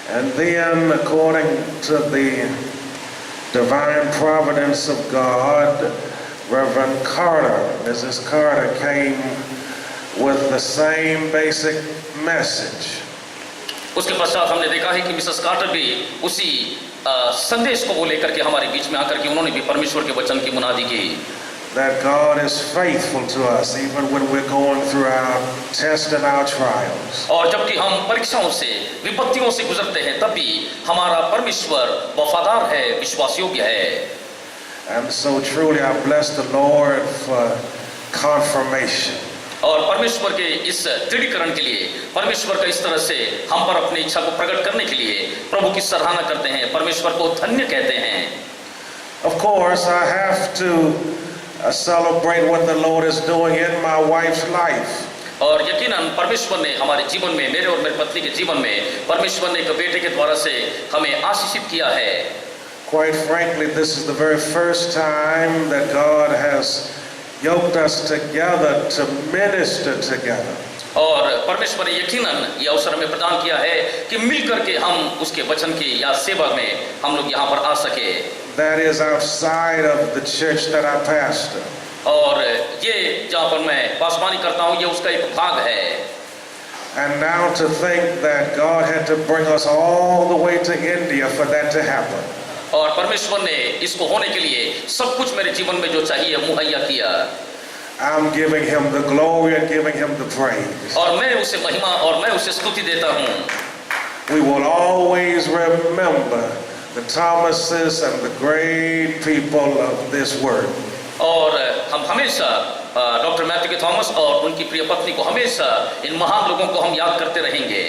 And then, according to the divine providence of God, Reverend Carter, Mrs. Carter came with the same basic message. उसके पश्चात हमने देखा है कि Mrs quarter भी उसी संदेश को वो लेकर के हमारे बीच में आकर के उन्होंने भी परमेश्वर के वचन की मुनादी की। That God is faithful to us even when we're going through our tests and our trials. और जबकि हम परीक्षाओं से विपत्तियों से गुजरते हैं तब भी हमारा परमेश्वर वफादार है, विश्वास योग्य है। And so truly I bless the Lord for confirmation. और परमेश्वर के इस दृढ़ीकरण के लिए, परमेश्वर का इस तरह से हम पर अपनी इच्छा को प्रकट करने के लिए प्रभु की सराहना करते हैं, परमेश्वर को धन्य कहते हैं। Of course I have to celebrate what the Lord is doing in my wife's life. और यकीनन परमेश्वर ने हमारे जीवन में, मेरे और मेरी पत्नी के जीवन में परमेश्वर ने एक बेटे के द्वारा से हमें आशीषित किया है। Quite frankly, this is the very first time that God has yoked us together to minister together. और परमेश्वर ने यकीनन ये अवसर हमें प्रदान किया है कि मिलकर के हम उसके वचन की या सेवा में हम लोग यहाँ पर आ सके। That is outside of the church that I pastor. और ये जहाँ पर मैं पासवानी करता हूँ ये उसका एक भाग है। And now to think that God had to bring us all the way to India for that to happen. और परमेश्वर ने इसको होने के लिए सब कुछ मेरे जीवन में जो चाहिए मुहैया किया। I'm giving him the glory and giving him the praise. और मैं उसे महिमा और मैं उसे स्तुति देता हूँ। We will always remember the Thomases and the great people of this word. और हम हमेशा डॉक्टर मैथ्यू के थॉमस और उनकी प्रिय पत्नी को हमेशा इन महान लोगों को हम याद करते रहेंगे।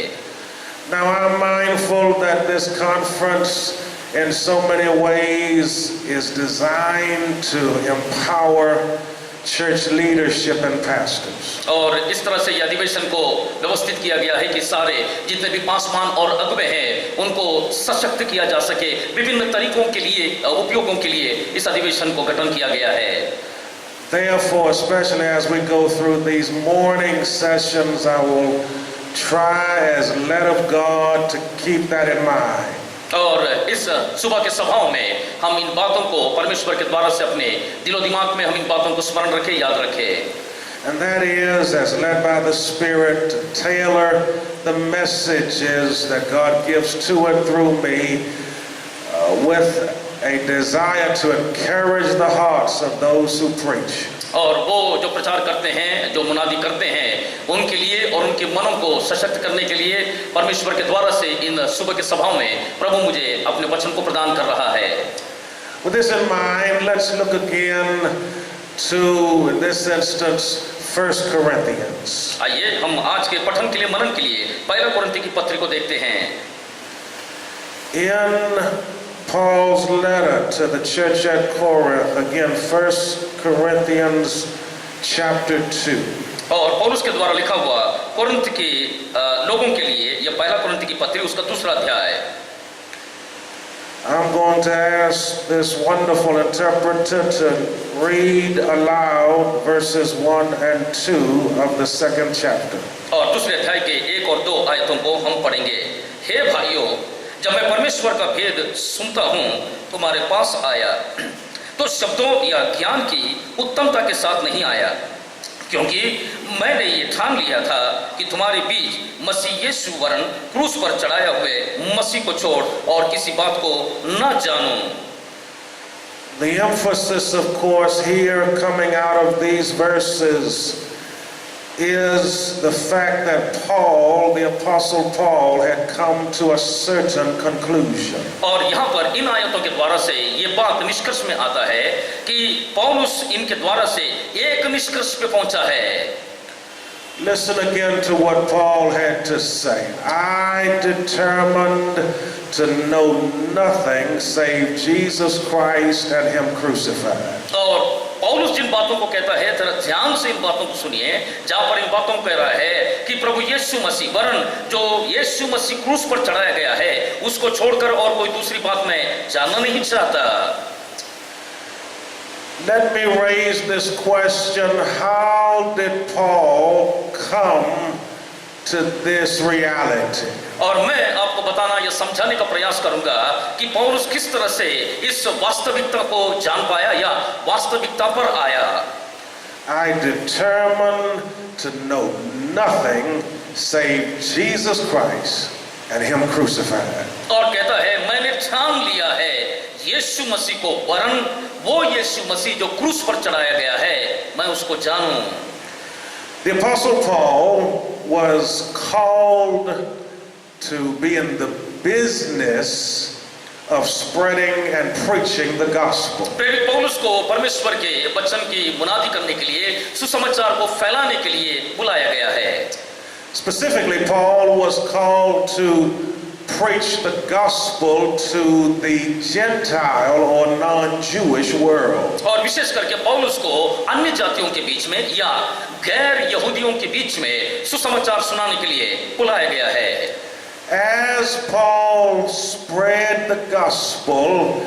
Now I'm mindful that this conference in so many ways is designed to empower church leadership and pastors. और इस तरह से यह अधिवेशन को व्यवस्थित किया गया है कि सारे जितने भी पासवान और अगुवे हैं उनको सशक्त किया जा सके। विभिन्न तरीकों के लिए, उपयोगों के लिए इस अधिवेशन को गठन किया गया है। Therefore, especially as we go through these morning sessions, I will try as led of God to keep that in mind. और इस सुबह के सभाओं में हम इन बातों को परमेश्वर के द्वारा से अपने दिलो दिमाग में हम इन बातों को स्मरण रखें, याद रखें। And that is, as led by the Spirit, to tailor the messages that God gives to and through me with a desire to encourage the hearts of those who preach. और वो जो प्रचार करते हैं, जो मुनादी करते हैं, उनके लिए और उनके मनों को सशक्त करने के लिए परमेश्वर के द्वारा से इन सुबह के सभाओं में प्रभु मुझे अपने वचन को प्रदान कर रहा है। With this in mind, let's look again to, in this instance, 1 Corinthians. आइए हम आज के पठन के लिए, मनन के लिए पहला कुरिन्थी की पत्री को देखते हैं। In Paul's letter to the church at Corinth, again 1 Corinthians chapter 2. और पौलुस के द्वारा लिखा हुआ कोरिन्थ के लोगों के लिए यह पहला कुरिन्थी की पत्री उसका दूसरा अध्याय। I'm going to ask this wonderful interpreter to read aloud verses 1 and 2 of the 2nd chapter. और दूसरे अध्याय के 1 और 2 आयतों को हम पढ़ेंगे। हे भाइयों, जब मैं परमेश्वर का भेद सुनता हूँ तुम्हारे पास आया तो शब्दों या ज्ञान की उत्तमता के साथ नहीं आया, क्योंकि मैंने ये ठान लिया था कि तुम्हारे बीच मसीह यीशु वरन क्रूस पर चढ़ाया हुए मसीह को छोड़ और किसी बात को न जानूं। The emphasis, of course, here coming out of these verses is the fact that Paul, the Apostle Paul, had come to a certain conclusion. और यहाँ पर इन आयतों के द्वारा से ये बात निष्कर्ष में आता है कि पौलुस इनके द्वारा से एक निष्कर्ष पे पहुंचा है। Listen again to what Paul had to say. I determined to know nothing save Jesus Christ and Him crucified. और पौलुस जिन बातों को कहता है, जरा ध्यान से इन बातों को सुनिए, जहाँ पर इन बातों को कह रहा है कि प्रभु यीशु मसीह वरन जो यीशु मसीह क्रूस पर चढ़ाया गया है उसको छोड़कर और कोई दूसरी बात मैं जानना नहीं चाहता। Let me raise this question. How did Paul come to this reality? और मैं आपको बताना यह समझाने का प्रयास करूंगा कि पौलुस किस तरह से इस वास्तविकता को जान पाया या वास्तविकता पर आया। I determined to know nothing save Jesus Christ and Him crucified. और कहता है मैंने ठान लिया है यीशु मसीह को, वरन वो यीशु मसीह जो क्रूस पर चढ़ाया गया है मैं उसको जानूं। The Apostle Paul was called to be in the business of spreading and preaching the gospel. प्रेरित पौलुस को परमेश्वर के वचन की मुनादी करने के लिए, सुसमाचार को फैलाने के लिए बुलाया गया है। Specifically, Paul was called to preach the gospel to the Gentile or non-Jewish world. और विशेष करके पौलुस को अन्य जातियों के बीच में या गैर यहूदियों के बीच में सुसमाचार सुनाने के लिए बुलाया गया है। As Paul spread the gospel,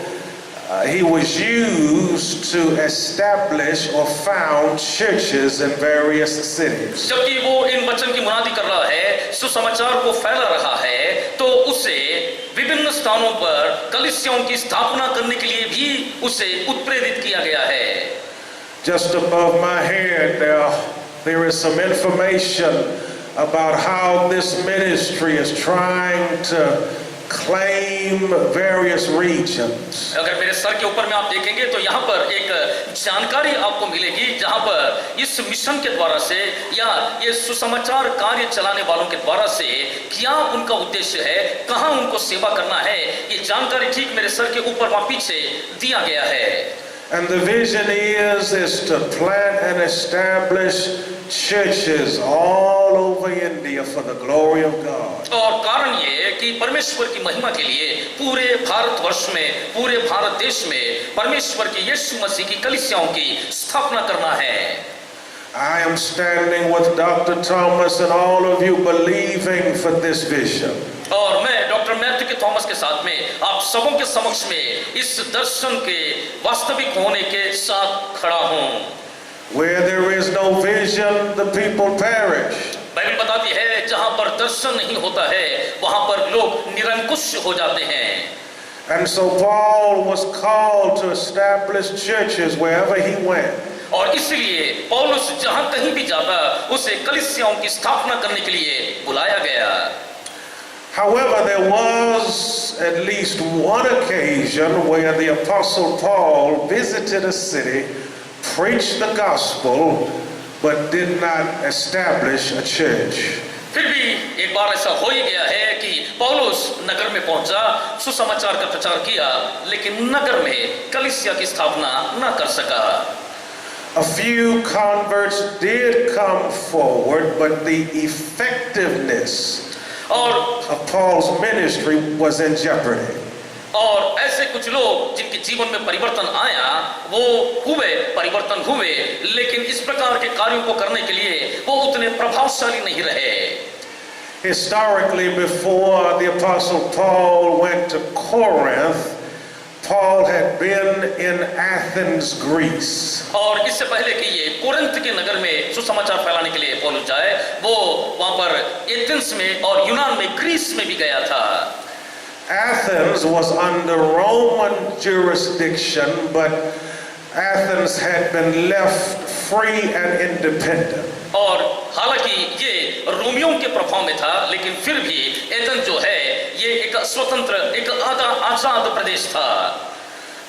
he was used to establish or found churches in various cities. जबकि वो इन वचन की मुनादी कर रहा है, सुसमाचार को फैला रहा है, तो उसे विभिन्न स्थानों पर कलीसियाओं की स्थापना करने के लिए भी उसे उत्प्रेरित किया गया है। Just above my head there is some information about how this ministry is trying to claim various regions. अगर मेरे सर के ऊपर में आप देखेंगे तो यहाँ पर एक जानकारी आपको मिलेगी जहाँ पर इस मिशन के द्वारा से या ये सुसमाचार कार्य चलाने वालों के द्वारा से क्या उनका उद्देश्य है, कहाँ उनको सेवा करना है, ये जानकारी ठीक मेरे सर के ऊपर वहाँ पीछे दिया गया है। And the vision is to plant and establish churches all over India for the glory of God. और कारण ये है कि परमेश्वर की महिमा के लिए पूरे भारतवर्ष में, पूरे भारत देश में परमेश्वर की यीशु मसीह की कलीसियाओं की स्थापना करना है। I am standing with Dr. Thomas and all of you believing for this vision. और मैं डॉक्टर मैथ्यू के थॉमस के साथ में आप सबों के समक्ष में इस दर्शन के वास्तविक होने के साथ खड़ा हूं। Where there is no vision, the people perish. Bible बताती है जहां पर दर्शन नहीं होता है वहां पर लोग निरंकुश हो जाते हैं। And so Paul was called to establish churches wherever he went. और इसलिए पौलुस जहां कहीं भी जाता उसे कलीसियाओं की स्थापना करने के लिए बुलाया गया। However, there was at least one occasion where the Apostle Paul visited a city, preached the gospel, but did not establish a church. फिर भी एक बार ऐसा हो ही गया है कि पौलुस नगर में पहुंचा, सुसमाचार का प्रचार किया, लेकिन नगर में कलीसिया की स्थापना न कर सका। A few converts did come forward, but the effectiveness of Paul's ministry was in jeopardy. और ऐसे कुछ लोग जिनके जीवन में परिवर्तन आया वो परिवर्तन हुए, लेकिन इस प्रकार के कार्यों को करने के लिए वो उतने प्रभावशाली नहीं रहे। Historically, before the Apostle Paul went to Corinth, Paul had been in Athens, Greece. और इससे पहले कि ये कोरिन्थ के नगर में सुसमाचार फैलाने के लिए पौलुस जाए, वो वहां पर एथेंस में और यूनान में, ग्रीस में भी गया था। Athens was under Roman jurisdiction, but Athens had been left free and independent. और हालांकि ये रोमियों के प्रभाव में था, लेकिन फिर भी एथेंस जो है ये एक स्वतंत्र, एक आजाद प्रदेश था।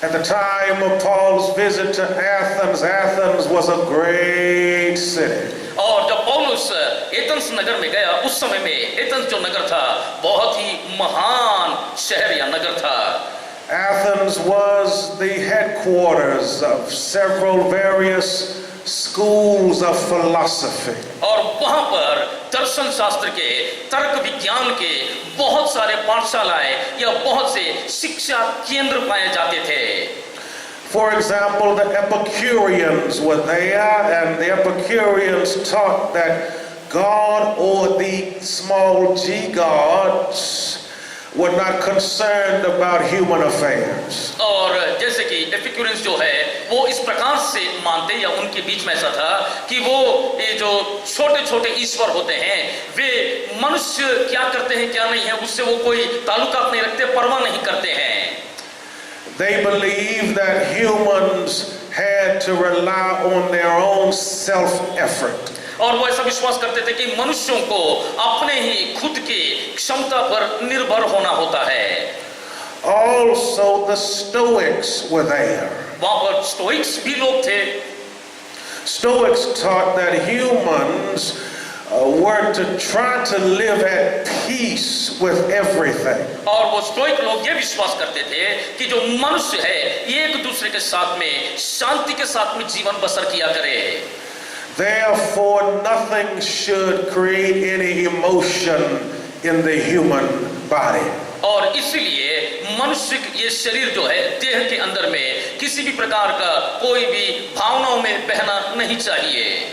At the time of Paul's visit to Athens, Athens was a great city. और जब पौलुस एथेंस नगर में गया उस समय में एथेंस जो नगर था बहुत ही महान शहर या नगर था। Athens was the headquarters of several various schools of philosophy. और वहां पर दर्शन शास्त्र के, तर्क विज्ञान के बहुत सारे पाठशालाएं या बहुत से शिक्षा केंद्र पाए जाते थे। For example, the Epicureans were there, and the Epicureans taught that God, or the small g gods, were not concerned about human affairs. और जैसे कि एपिक्यूरियंस जो है वो इस प्रकार से मानते, या उनके बीच में ऐसा था कि वो ये जो छोटे छोटे ईश्वर होते हैं वे मनुष्य क्या करते हैं क्या नहीं है उससे वो कोई ताल्लुकात नहीं रखते, परवाह नहीं करते हैं। They believed that humans had to rely on their own self-effort. और वो ऐसा विश्वास करते थे कि मनुष्यों को अपने ही खुद की क्षमता पर निर्भर होना होता है। Also, the Stoics were there. वहां पर स्टोइक्स भी लोग थे। Stoics taught that humans were to try to live at peace with everything. और वो स्टोइक लोग ये विश्वास करते थे कि जो मनुष्य है एक दूसरे के साथ में शांति के साथ में जीवन बसर किया करे। Therefore, nothing should create any emotion in the human body. और इसलिए मनुष्य ये शरीर जो है देह के अंदर में किसी भी प्रकार का कोई भी भावनाओं में बहना नहीं चाहिए।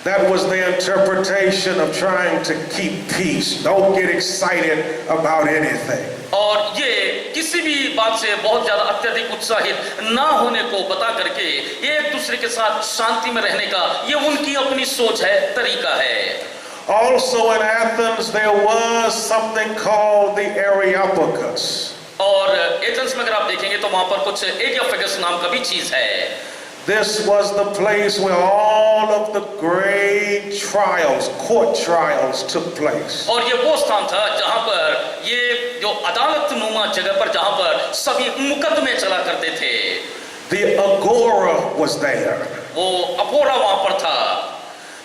That was the interpretation of trying to keep peace. Don't get excited about anything. और ये किसी भी बात से बहुत ज्यादा अत्यधिक उत्साहित ना होने को बता करके एक दूसरे के साथ शांति में रहने का ये उनकी अपनी सोच है, तरीका है। Also in Athens there was something called the Areopagus. और एथेंस में अगर आप देखेंगे तो वहां पर कुछ एरियोपेगस नाम का भी चीज है। This was the place where all of the great trials, court trials took place. और ये वो स्थान था जहां पर ये जो अदालत नुमा जगह पर जहां पर सभी मुकदमे चला करते थे। The agora was there. वो अपोरा वहां पर था।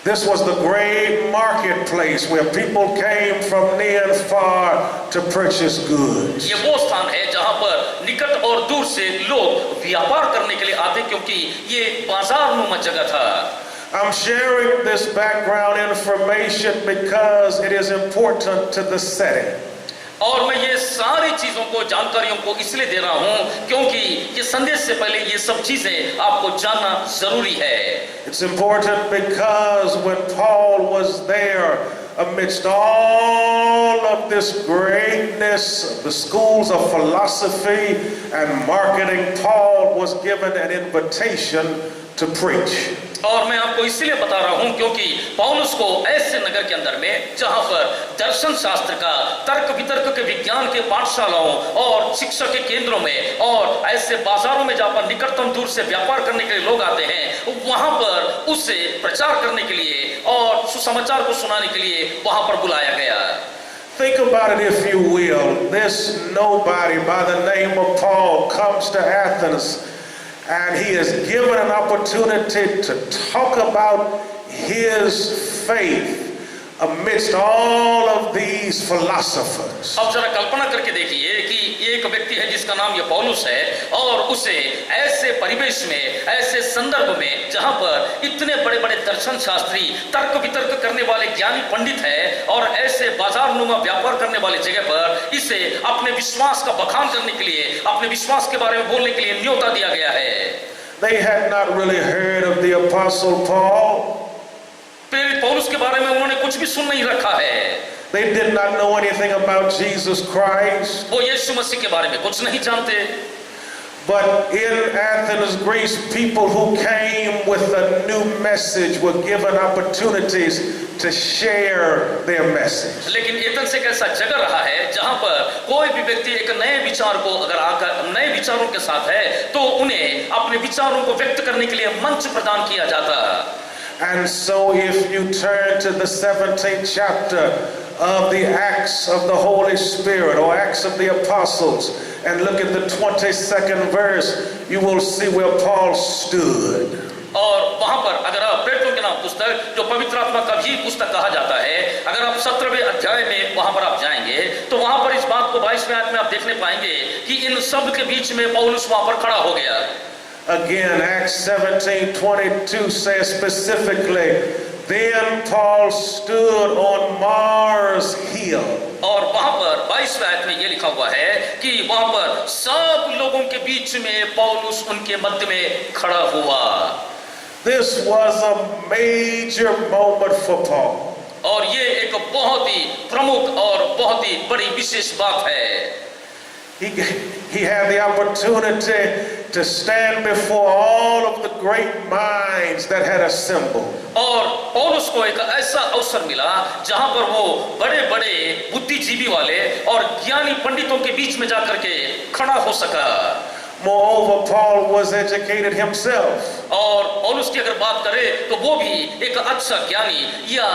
This was the great marketplace where people came from near and far to purchase goods. ये वो स्थान है जहां पर निकट और दूर से लोग व्यापार करने के लिए आते, क्योंकि ये बाजार नुमा जगह था। I'm sharing this background information because it is important to the setting. और मैं ये सारी चीजों को जानकारियों को इसलिए दे रहा हूं क्योंकि ये संदेश से पहले ये सब चीजें आपको जानना जरूरी है। It's important because when Paul was there amidst all of this greatness, the schools of philosophy and marketing, Paul was given an invitation to preach. और मैं आपको इसलिए बता रहा हूं क्योंकि पौलुस को ऐसे नगर के अंदर में जहां पर दर्शन शास्त्र का, तर्क वितर्क के विज्ञान के पाठशालाओं और शिक्षा के केंद्रों में और ऐसे बाजारों में जहां पर निकटतम दूर से व्यापार करने के लिए लोग आते हैं, वहां पर उसे प्रचार करने के लिए और सुसमाचार को सुनाने के लिए वहां पर बुलाया गया। Think about it if you will. This nobody by the name of Paul comes to Athens and he is given an opportunity to talk about his faith amidst all of these philosophers. अब जरा कल्पना करके देखिए कि एक व्यक्ति है जिसका नाम ये पौलुस है और उसे ऐसे परिवेश में, ऐसे संदर्भ में जहां पर इतने बड़े बड़े दर्शन शास्त्री, तर्क वितर्क करने वाले ज्ञानी पंडित है और ऐसे बाजार नुमा व्यापार करने वाली जगह पर इसे अपने विश्वास का बखान करने के लिए, अपने विश्वास के बारे में बोलने के लिए न्योता दिया गया है। They had not really heard of the Apostle Paul. प्रेरित पौलुस के बारे में उन्होंने कुछ भी सुन नहीं रखा है। They did not know anything about Jesus Christ. वो यीशु मसीह के बारे में कुछ नहीं जानते। But in Athens, Greece, people who came with a new message were given opportunities to share their message. लेकिन एथेंस एक ऐसा जगह रहा है जहां पर कोई भी व्यक्ति एक नए विचार को अगर आकर नए विचारों के साथ है तो उन्हें अपने विचारों को व्यक्त करने के लिए मंच प्रदान किया जाता। And so if you turn to the 17th chapter of the Acts of the Holy Spirit or Acts of the Apostles and look at the 22nd verse, you will see where Paul stood. और वहां पर अगर आप प्रेरितों के नाम पुस्तक, जो पवित्र आत्मा का भी पुस्तक कहा जाता है, अगर आप 17वें अध्याय में वहां पर आप जाएंगे तो वहां पर इस बात को 22वें आयत में आप देखने पाएंगे कि इन सब के बीच में पौलुस वहां पर खड़ा हो गया। Again, Acts 17:22 says specifically, then Paul stood on Mars Hill. और वहां पर 22वें आयत में ये लिखा हुआ है कि वहां पर सब लोगों के बीच में पौलुस उनके मध्य में खड़ा हुआ। This was a major moment for Paul. और ये एक बहुत ही प्रमुख और बहुत ही बड़ी विशेष बात है। He had the opportunity to stand before all of the great minds that had assembled. और पौलुस को एक ऐसा अवसर मिला जहां पर वो बड़े-बड़े बुद्धिजीवी वाले और ज्ञानी पंडितों के बीच में जाकर के खड़ा हो सका। Moreover, Paul was educated himself. और पौलुस की अगर बात करें तो वो भी एक अच्छा ज्ञानी या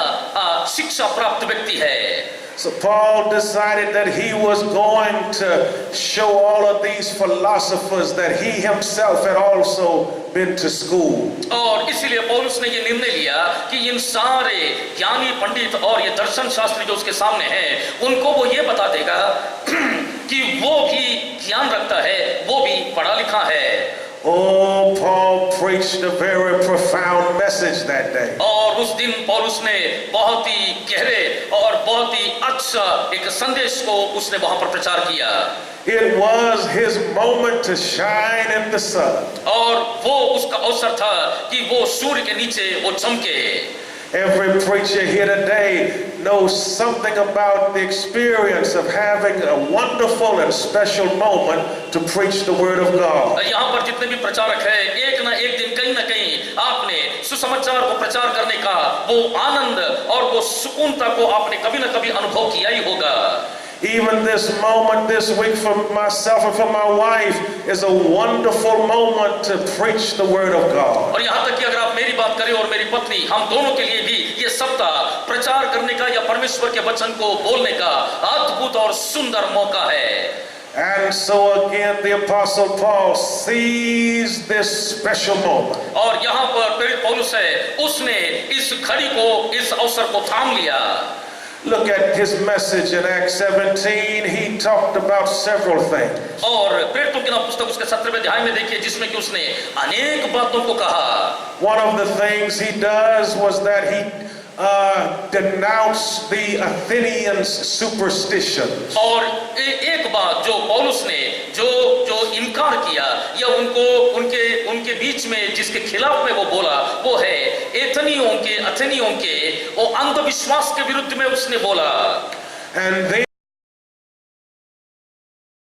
शिक्षा प्राप्त व्यक्ति है। So Paul decided that he was going to show all of these philosophers that he himself had also been to school. और इसीलिए पौलुस ने ये निर्णय लिया कि इन सारे ज्ञानी पंडित और ये दर्शन शास्त्री जो उसके सामने हैं उनको वो ये बता देगा कि वो भी ज्ञान रखता है, वो भी पढ़ा लिखा है। Oh, Paul preached a very profound message that day. और उस दिन पौलुस ने बहुत ही गहरे और बहुत ही अच्छा एक संदेश को उसने वहां पर प्रचार किया। It was his moment to shine in the sun. और वो उसका अवसर था कि वो सूर्य के नीचे वो चमके। Every preacher here today knows something about the experience of having a wonderful and special moment to preach the word of God. यहाँ पर जितने भी प्रचारक हैं, एक ना एक दिन कहीं ना कहीं आपने सुसमाचार को प्रचार करने का वो आनंद और वो सुकूनता को आपने कभी ना कभी अनुभव किया ही होगा। Even this moment this week for myself and for my wife is a wonderful moment to preach the word of God. और यहाँ तक कि अगर आप मेरी बात करें और मेरी पत्नी, हम दोनों के लिए भी ये सप्ताह प्रचार करने का या परमेश्वर के वचन को बोलने का अद्भुत और सुंदर मौका है। And so again the apostle Paul sees this special moment. और यहाँ पर प्रेरित पौलुस है, उसने इस घड़ी को, इस अवसर को थाम लिया। Look at his message in Acts 17. He talked about several things. और प्रेरितों की पुस्तक उसके 17वें अध्याय में देखिए जिसमें कि उसने अनेक बातों को कहा। One of the things he does was that he denounced the Athenians' superstitions. और एक बात जो पौलुस ने जो इनकार किया या उनके बीच में जिसके खिलाफ में वो बोला वो है एथेनियों के वो अंधविश्वास के विरुद्ध में उसने बोला। And they